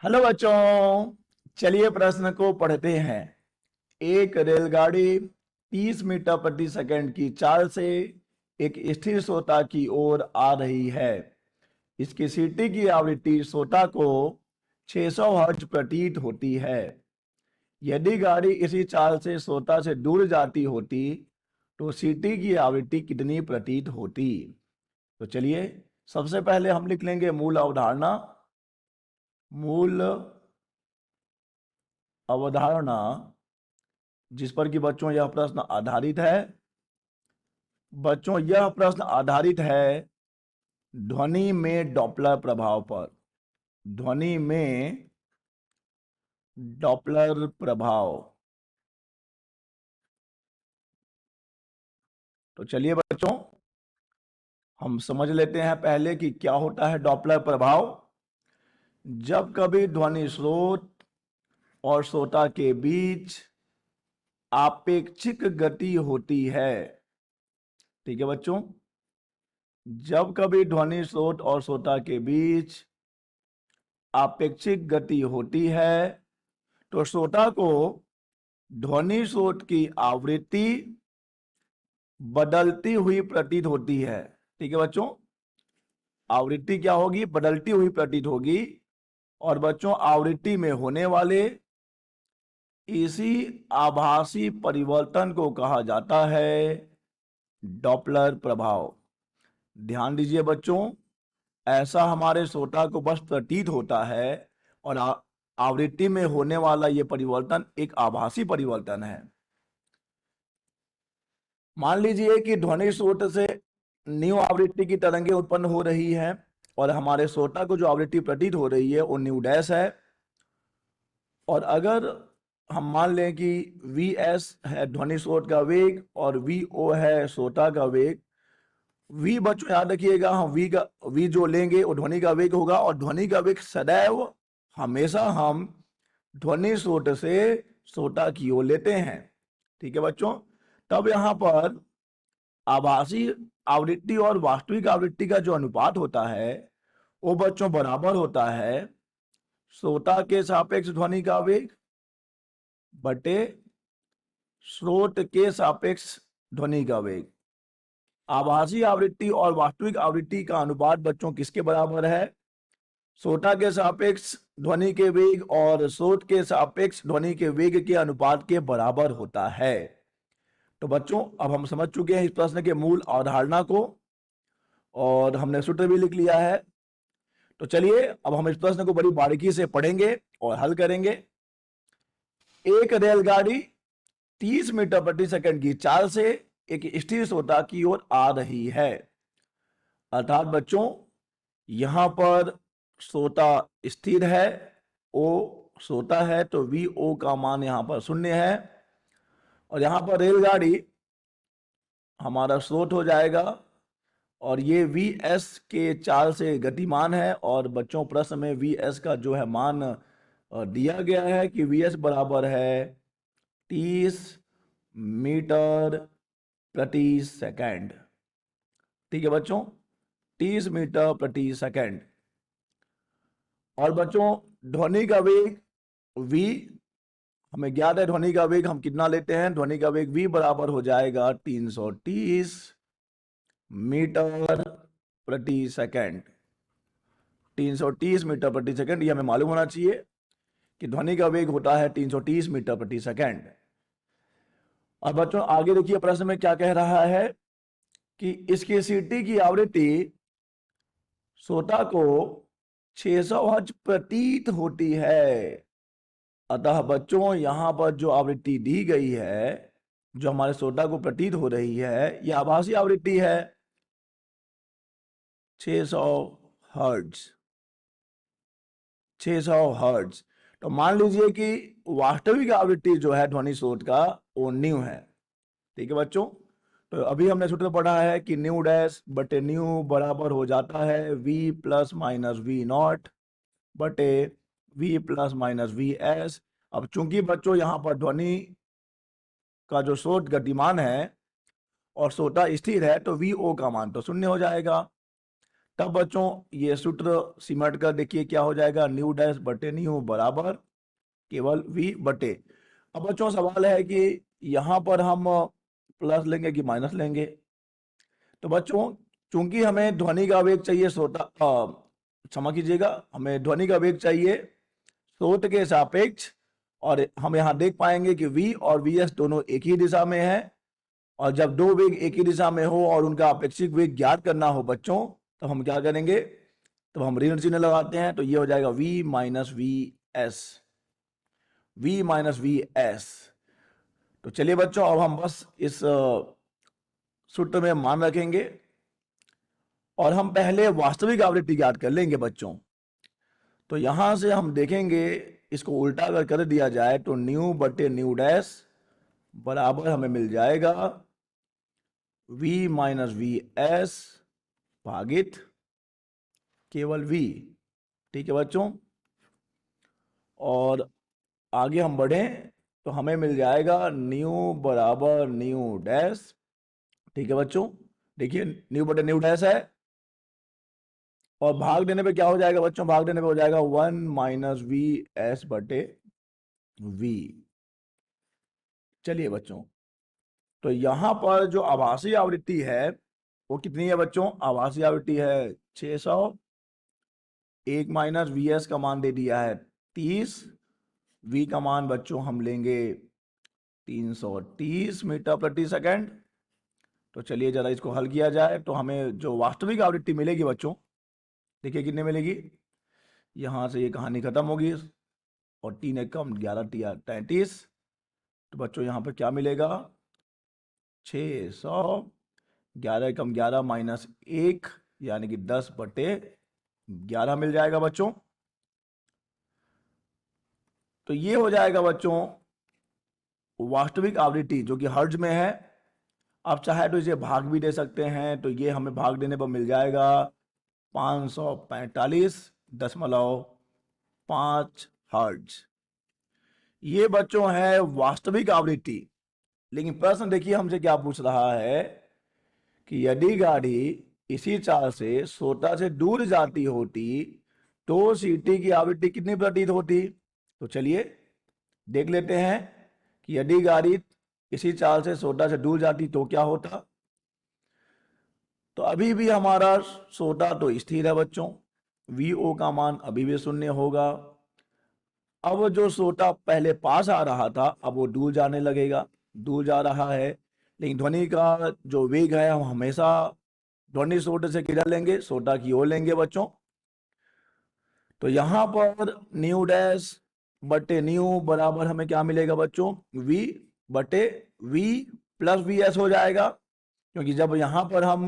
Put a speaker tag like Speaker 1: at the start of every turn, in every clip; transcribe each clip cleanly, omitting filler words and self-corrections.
Speaker 1: Hello बच्चों, चलिए प्रश्न को पढ़ते हैं। एक रेलगाड़ी 30 मीटर प्रति सेकंड की चाल से एक स्थिर श्रोता की ओर आ रही है। इसकी सीटी की आवृत्ति श्रोता को 600 हर्ट्ज प्रतीत होती है। यदि गाड़ी इसी चाल से श्रोता से दूर जाती होती तो सीटी की आवृत्ति कितनी प्रतीत होती। तो चलिए सबसे पहले हम लिख लेंगे मूल अवधारणा। मूल अवधारणा जिस पर कि बच्चों यह प्रश्न आधारित है। बच्चों यह प्रश्न आधारित है ध्वनि में डॉपलर प्रभाव पर। ध्वनि में डॉपलर प्रभाव। तो चलिए बच्चों हम समझ लेते हैं पहले कि क्या होता है डॉपलर प्रभाव। जब कभी ध्वनि स्रोत और श्रोता के बीच आपेक्षिक गति होती है, ठीक है बच्चों, जब कभी ध्वनि स्रोत और श्रोता के बीच आपेक्षिक गति होती है तो श्रोता को ध्वनि स्रोत की आवृत्ति बदलती हुई प्रतीत होती है। ठीक है बच्चों, आवृत्ति क्या होगी? बदलती हुई प्रतीत होगी। और बच्चों आवृत्ति में होने वाले इसी आभासी परिवर्तन को कहा जाता है डॉपलर प्रभाव। ध्यान दीजिए बच्चों, ऐसा हमारे श्रोता को बस प्रतीत होता है और आवृत्ति में होने वाला यह परिवर्तन एक आभासी परिवर्तन है। मान लीजिए कि ध्वनि स्रोत से न्यू आवृत्ति की तरंगें उत्पन्न हो रही हैं और हमारे श्रोता को जो आवृत्ति प्रतीत हो रही है वो न्यू डैश है। और अगर हम मान लें कि वी एस है ध्वनि स्रोत का वेग और वी ओ है श्रोता का वेग। वी बच्चों याद रखिएगा, हम वी जो लेंगे वो ध्वनि का वेग होगा और ध्वनि का वेग सदैव हमेशा हम ध्वनि स्रोत से श्रोता की ओर लेते हैं। ठीक है बच्चों, तब यहां पर आभासी आवृत्ति और वास्तविक आवृत्ति का जो अनुपात होता है वो बच्चों बराबर होता है श्रोता के सापेक्ष ध्वनि का वेग बटे स्रोत के सापेक्ष ध्वनि का वेग। आभासी आवृत्ति और वास्तविक आवृत्ति का अनुपात बच्चों किसके बराबर है? श्रोता के सापेक्ष ध्वनि के वेग और स्रोत के सापेक्ष ध्वनि के वेग के अनुपात के बराबर होता है। तो बच्चों अब हम समझ चुके हैं इस प्रश्न के मूल अवधारणा को और हमने सूत्र भी लिख लिया है। तो चलिए अब हम इस प्रश्न को बड़ी बारीकी से पढ़ेंगे और हल करेंगे। एक रेलगाड़ी 30 मीटर प्रति सेकंड की चाल से एक स्थिर श्रोता की ओर आ रही है। अर्थात बच्चों यहां पर श्रोता स्थिर है, ओ श्रोता है, तो वी ओ का मान यहां पर 0 है और यहां पर रेलगाड़ी हमारा स्रोत हो जाएगा और ये वी एस के चाल से गतिमान है। और बच्चों प्रश्न में वी एस का जो है मान दिया गया है कि वी एस बराबर है 30 मीटर प्रति सेकंड। ठीक है बच्चों, 30 मीटर प्रति सेकंड। और बच्चों ध्वनि का वेग v हमें ज्ञात है। ध्वनि का वेग हम कितना लेते हैं? ध्वनि का वेग v बराबर हो जाएगा 330 मीटर प्रति सेकंड। 330 मीटर प्रति सेकंड, ये हमें मालूम होना चाहिए कि ध्वनि का वेग होता है 330 मीटर प्रति सेकंड। और बच्चों आगे देखिए प्रश्न में क्या कह रहा है कि इसकी सीटी की आवृत्ति श्रोता को 600 हर्ट्ज प्रतीत होती है। अतः बच्चों यहां पर जो आवृत्ति दी गई है, जो हमारे श्रोता को प्रतीत हो रही है, यह आभासी आवृत्ति है 600 हर्ट्ज। 600 हर्ट्ज। तो मान लीजिए कि वास्तविक आवृत्ति जो है ध्वनि स्रोत का वो न्यू है। ठीक है बच्चों, तो अभी हमने सूत्र पढ़ा है कि न्यू डैश बटे न्यू बराबर हो जाता है v plus minus v naught बटे v plus minus v s. अब चूंकि बच्चों यहां पर ध्वनि का जो स्रोत गतिमान है और श्रोता स्थिर है तो वी ओ का मान तो 0 हो जाएगा। तब बच्चों ये सूत्र सिमट कर देखिए क्या हो जाएगा, न्यू डैश बटे न्यू बराबर केवल v बटे। अब बच्चों सवाल है कि यहां पर हम प्लस लेंगे कि माइनस लेंगे। तो बच्चों चूंकि हमें ध्वनि का वेग चाहिए क्षमा कीजिएगा, हमें ध्वनि का वेग चाहिए स्रोत के सापेक्ष, और हम यहां देख पाएंगे कि v और vs दोनों एक ही दिशा में है, और जब दो वेग एक ही दिशा में हो और उनका अपेक्षिक वेग ज्ञात करना हो बच्चों, तो हम क्या करेंगे, तो हम ऋण चिन्ह लगाते हैं, तो ये हो जाएगा v minus v S, v minus v S. तो चलिए बच्चों अब हम बस इस सूत्र में मान रखेंगे और हम पहले वास्तविक आवृत्ति ज्ञात कर लेंगे बच्चों। तो यहां से हम देखेंगे, इसको उल्टा अगर कर दिया जाए तो न्यू बटे न्यू डैश बराबर हमें मिल जाएगा v माइनस वी एस भागित केवल v। ठीक है बच्चों, और आगे हम बढ़ें तो हमें मिल जाएगा न्यू बराबर न्यू डैश। ठीक है बच्चों, देखिए न्यू बटे न्यू डैश है, और भाग देने पे क्या हो जाएगा बच्चों, भाग देने पे हो जाएगा 1 माइनस वी एस बटे v। चलिए बच्चों, तो यहां पर जो आभासी आवृत्ति है वो कितनी है बच्चों, आभासी आवृत्ति है 600, एक माइनस वी एस का मान दे दिया है 30, v का मान बच्चों हम लेंगे 330 मीटर प्रति सेकंड। तो चलिए जरा इसको हल किया जाए, तो हमें जो वास्तविक आवृत्ति मिलेगी बच्चों, देखिए कितने मिलेगी, यहां से ये कहानी खत्म होगी, और 3 एकम 11 तिया 33। तो बच्चों यहां पर क्या मिलेगा, 600, 11 एकम 11 माइनस 1 यानी कि 10 बटे 11 मिल जाएगा बच्चों। तो ये हो जाएगा बच्चों वास्तविक आवृत्ति जो कि हर्ट्ज में है। आप चाहे तो इसे भाग भी दे सकते हैं, तो ये हमें भाग देने पर मिल जाएगा 545.5 हर्ट्ज। ये बच्चों है वास्तविक आवृत्ति। लेकिन प्रश्न देखिए हमसे क्या पूछ रहा है कि यदि गाड़ी इसी चाल से श्रोता से दूर जाती होती तो सीटी की आवृत्ति कितनी प्रतीत होती। तो चलिए देख लेते हैं कि यदि गाड़ी इसी चाल से श्रोता से दूर जाती तो क्या होता। तो अभी भी हमारा श्रोता तो स्थिर है बच्चों, वीओ का मान अभी भी 0 होगा। अब जो श्रोता पहले पास आ रहा था अब वो दूर जाने लगेगा, दूर जा रहा है, लेकिन ध्वनि का जो वेग है हम हमेशा ध्वनि स्रोत से किधर लेंगे, श्रोता की ओर लेंगे बच्चों। तो यहां पर न्यू डैश बटे न्यू बराबर हमें क्या मिलेगा बच्चों, v बटे v प्लस वी एस हो जाएगा, क्योंकि जब यहां पर हम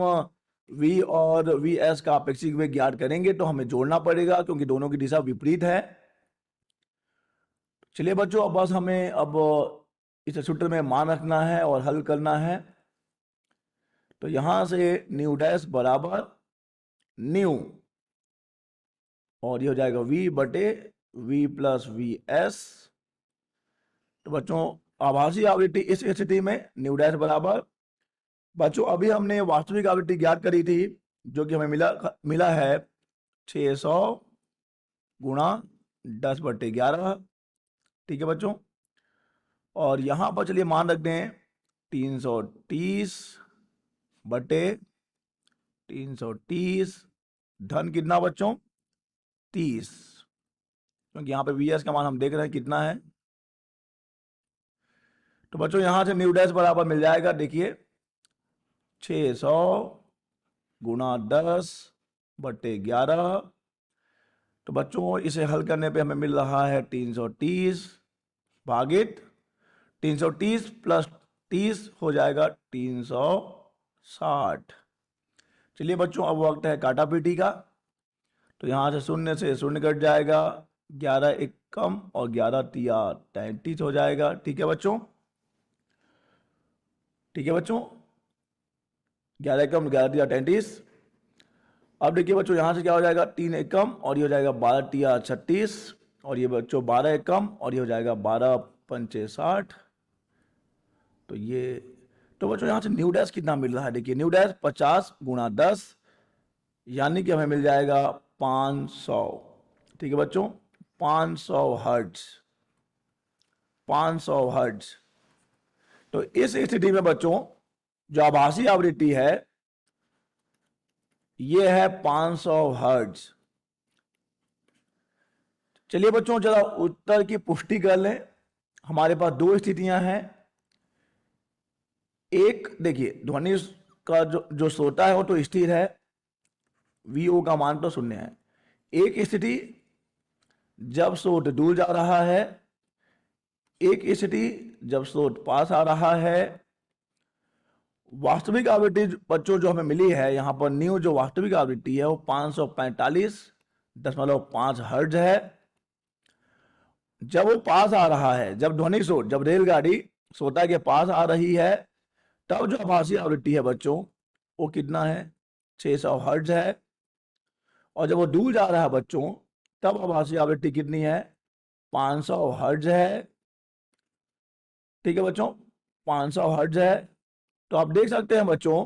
Speaker 1: v और वी एस का अपेक्षिक वेग ज्ञात करेंगे तो हमें जोड़ना पड़ेगा क्योंकि दोनों की दिशा विपरीत है। चलिए बच्चों अब बस हमें अब इस सूत्र में मान रखना है और हल करना है। तो यहां से न्यू डैश बराबर न्यू, और ये हो जाएगा v बटे v प्लस वी एस। तो बच्चों आभासी आवृत्ति इस स्थिति में न्यू डैश बराबर, बच्चों अभी हमने वास्तविक आवृत्ति ज्ञात करी थी जो कि हमें मिला है 600 गुणा 10 बटे 11। ठीक है बच्चों, और यहां पर चलिए मान रख दें 330 बटे 330 धन कितना बच्चों 30, क्योंकि यहाँ पे वी एस का मान हम देख रहे हैं कितना है। तो बच्चों यहां से न्यू डैश बराबर मिल जाएगा, देखिए 600 गुणा 10 बटे 11। तो बच्चों इसे हल करने पे हमें मिल रहा है 330 भागित 330 प्लस 30 हो जाएगा 360। चलिए बच्चों अब वक्त है काटा पीटी का। तो यहां से शून्य से शून्य कट जाएगा, 11 एक कम और 11 तिया 33 हो जाएगा। ठीक है बच्चों, ठीक है बच्चों, 11 कम 11 तिया 33। अब देखिए बच्चों यहां से क्या हो जाएगा 3 एक कम और ये हो जाएगा 12 तिया 36, और ये बच्चों 12 एक कम और ये हो जाएगा 12 पंचे 60। तो ये, तो बच्चों यहां से न्यू डैश कितना मिल रहा है, देखिए न्यू डैश 50 गुणा 10 यानी कि हमें मिल जाएगा 500। ठीक है बच्चों, 500 हर्ट्ज, 500 हर्ट्ज। तो इस स्थिति में बच्चों जो आभासी आवृत्ति है ये है 500 हर्ट्ज। चलिए बच्चों जरा उत्तर की पुष्टि कर लें। हमारे पास दो स्थितियां हैं। एक देखिए, ध्वनि का जो श्रोता है वो तो स्थिर है, वीओ का मान तो शून्य है। एक स्थिति जब स्रोत दूर जा रहा है, एक स्थिति जब स्रोत पास आ रहा है। वास्तविक आवृत्ति बच्चों जो हमें मिली है यहां पर न्यू जो वास्तविक आवृत्ति है वो 545.5 हर्ट्ज है। जब वो पास आ रहा है, जब ध्वनि स्रोत, जब रेलगाड़ी श्रोता के पास आ रही है, तब जो आभासी आवृत्ति है बच्चों वो कितना है, 600 हर्ट्ज है। और जब वो दूर जा रहा है बच्चों, तब आभासी आवृत्ति कितनी है, 500 हर्ट्ज है। ठीक है बच्चों, 500 हर्ट्ज है। तो आप देख सकते हैं बच्चों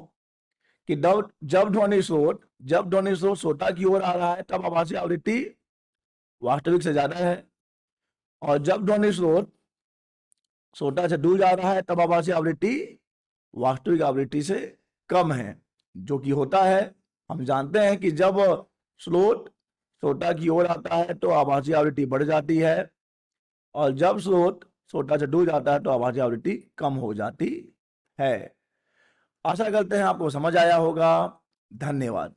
Speaker 1: कि जब ध्वनि स्रोत श्रोता की ओर आ रहा है तब आभासी आवृत्ति वास्तविक से ज्यादा है, और जब ध्वनि स्रोत श्रोता से दूर जा रहा है तब आभासी आवृत्ति वास्तविक आवृत्ति से कम है। जो कि होता है, हम जानते हैं कि जब स्रोत श्रोता की ओर आता है तो आभासी आवृत्ति बढ़ जाती है, और जब स्रोत श्रोता से दूर जाता है तो आभासी आवृत्ति कम हो जाती है। आशा करते हैं आपको समझ आया होगा। धन्यवाद।